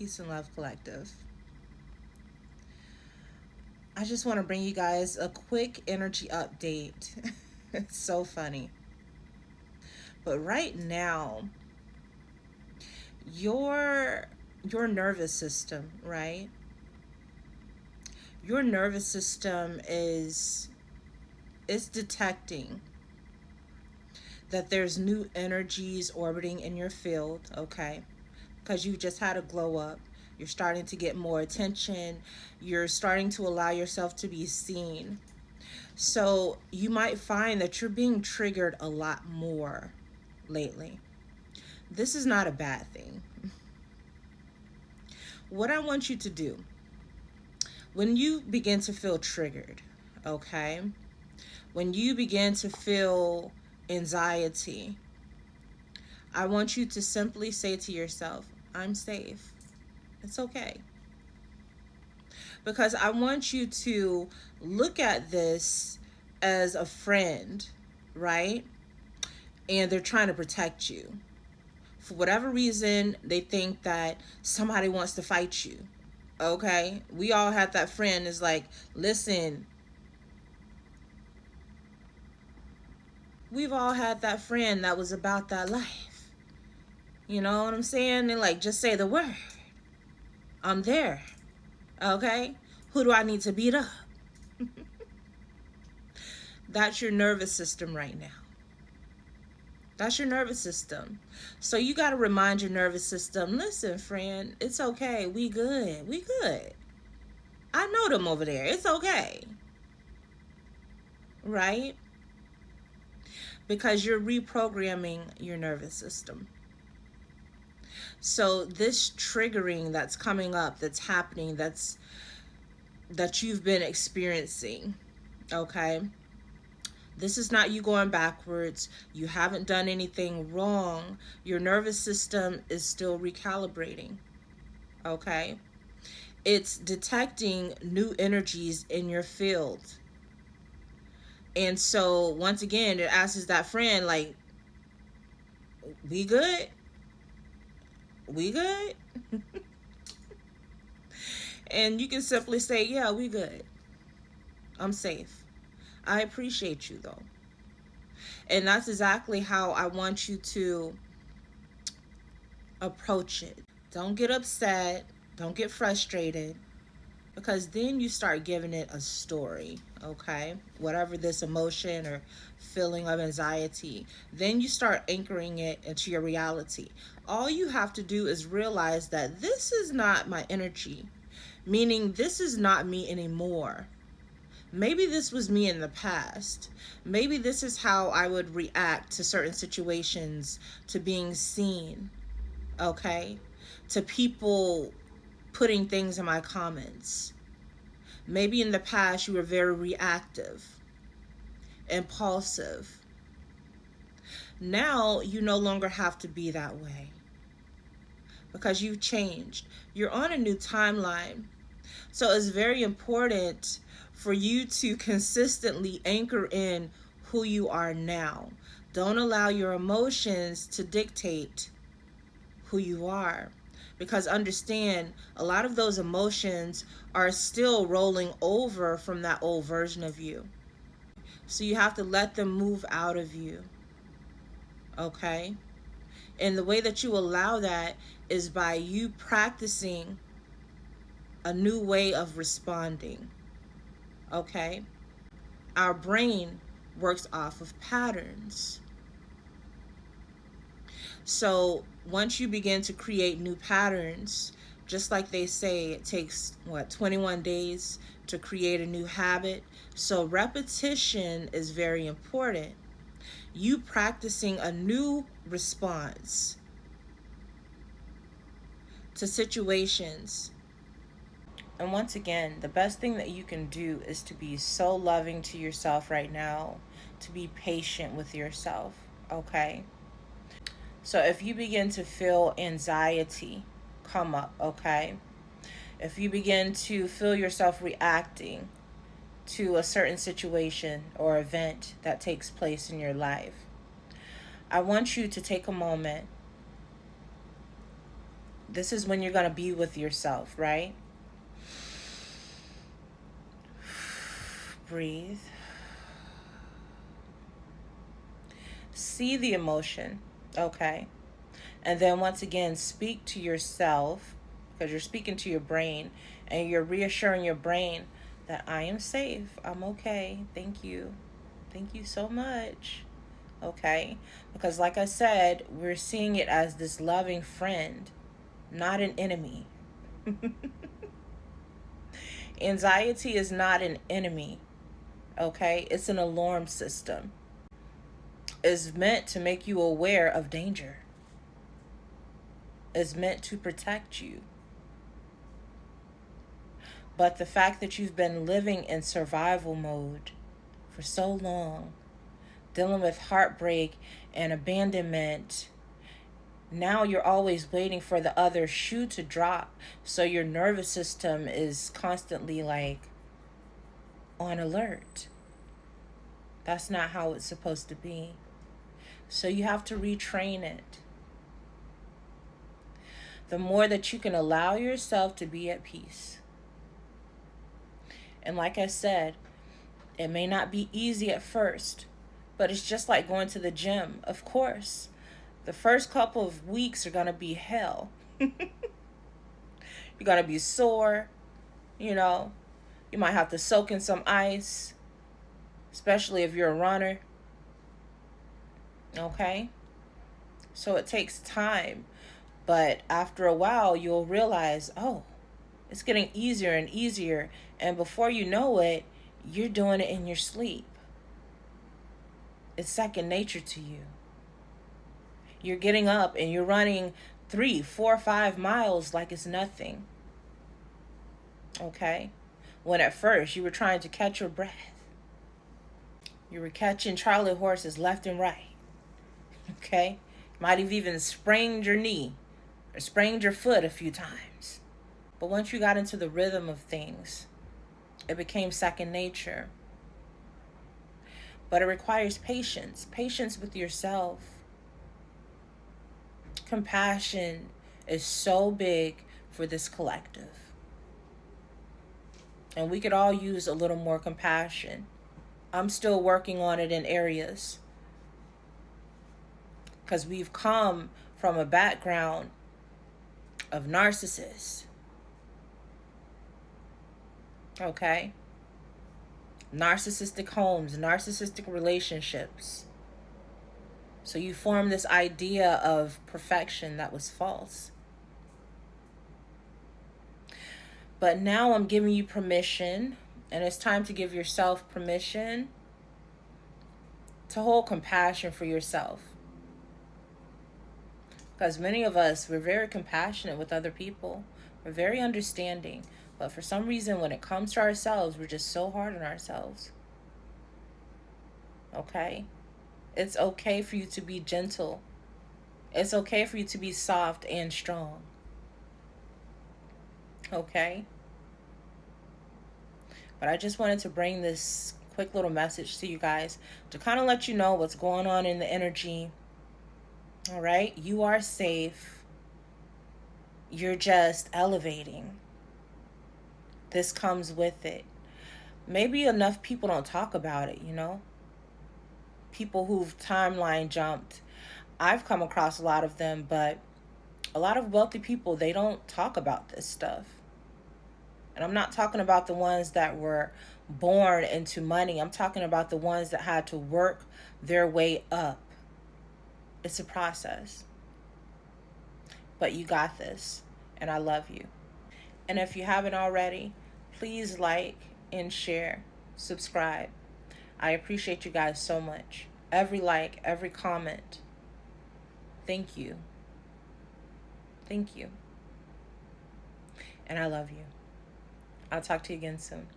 Peace and Love Collective. I just want to bring you guys a quick energy update. It's so funny. But right now, your your nervous system, right? Your nervous system is detecting that there's new energies orbiting in your field, okay? Because you just had a glow up. You're starting to get more attention. You're starting to allow yourself to be seen. So you might find that you're being triggered a lot more lately. This is not a bad thing. What I want you to do when you begin to feel triggered, okay? When you begin to feel anxiety, I want you to simply say to yourself, I'm safe. It's okay. Because I want you to look at this as a friend, right? And they're trying to protect you. For whatever reason, they think that somebody wants to fight you. Okay? We all have that friend is like, listen, we've all had that friend that was about that life. You know what I'm saying? They like, just say the word. I'm there. Okay? Who do I need to beat up? That's your nervous system right now. That's your nervous system. So you got to remind your nervous system, listen, friend, it's okay. We good. We good. I know them over there. It's okay. Right? Because you're reprogramming your nervous system. So this triggering that's coming up, that's happening, that you've been experiencing, okay? This is not you going backwards. You haven't done anything wrong. Your nervous system is still recalibrating, okay? It's detecting new energies in your field. And so, once again, it asks that friend, like, we good? We good? And you can simply say, yeah, we good. I'm safe. I appreciate you, though. And that's exactly how I want you to approach it. Don't get upset. Don't get frustrated. Because then you start giving it a story, okay? Whatever this emotion or feeling of anxiety, then you start anchoring it into your reality. All you have to do is realize that this is not my energy, meaning this is not me anymore. Maybe this was me in the past. Maybe this is how I would react to certain situations, to being seen, okay? To people putting things in my comments. Maybe in the past you were very reactive, impulsive. Now you no longer have to be that way because you've changed. You're on a new timeline. So it's very important for you to consistently anchor in who you are now. Don't allow your emotions to dictate who you are. Because understand, a lot of those emotions are still rolling over from that old version of you. So you have to let them move out of you. Okay? And the way that you allow that is by you practicing a new way of responding. Okay? Our brain works off of patterns. So once you begin to create new patterns, just like they say, it takes 21 days to create a new habit. So repetition is very important. You practicing a new response to situations. And once again, the best thing that you can do is to be so loving to yourself right now, to be patient with yourself, okay? So if you begin to feel anxiety come up, okay? If you begin to feel yourself reacting to a certain situation or event that takes place in your life, I want you to take a moment, This is when you're going to be with yourself, right? Breathe. See the emotion, okay? And then once again, speak to yourself, because you're speaking to your brain and you're reassuring your brain that I am safe. I'm okay. Thank you. Thank you so much. Okay? Because, like I said, we're seeing it as this loving friend, not an enemy. Anxiety is not an enemy. Okay? It's an alarm system. It's meant to make you aware of danger. It's meant to protect you. But the fact that you've been living in survival mode for so long, dealing with heartbreak and abandonment, now you're always waiting for the other shoe to drop. So your nervous system is constantly like on alert. That's not how it's supposed to be. So you have to retrain it. The more that you can allow yourself to be at peace. And like I said, it may not be easy at first, but it's just like going to the gym. Of course, the first couple of weeks are going to be hell. You're going to be sore, you know. You might have to soak in some ice, especially if you're a runner. Okay? So it takes time. But after a while, you'll realize, oh, it's getting easier and easier. And before you know it, you're doing it in your sleep. It's second nature to you. You're getting up and you're running 3, 4, 5 miles like it's nothing. Okay? When at first you were trying to catch your breath. You were catching Charlie horses left and right. Okay? Might have even sprained your knee or sprained your foot a few times. But once you got into the rhythm of things, it became second nature. But it requires patience. Patience with yourself. Compassion is so big for this collective. And we could all use a little more compassion. I'm still working on it in areas. Because we've come from a background of narcissists. Okay? Narcissistic homes, narcissistic relationships. So you form this idea of perfection that was false. But now I'm giving you permission, and it's time to give yourself permission to hold compassion for yourself. Because many of us, we're very compassionate with other people. We're very understanding. But for some reason, when it comes to ourselves, we're just so hard on ourselves. Okay? It's okay for you to be gentle. It's okay for you to be soft and strong. Okay? But I just wanted to bring this quick little message to you guys to kind of let you know what's going on in the energy. All right? You are safe. You're just elevating. This comes with it. Maybe enough people don't talk about it, you know? People who've timeline jumped. I've come across a lot of them, but a lot of wealthy people, they don't talk about this stuff. And I'm not talking about the ones that were born into money. I'm talking about the ones that had to work their way up. It's a process. But you got this. And I love you. And if you haven't already, please like and share. Subscribe. I appreciate you guys so much. Every like, every comment. Thank you. Thank you. And I love you. I'll talk to you again soon.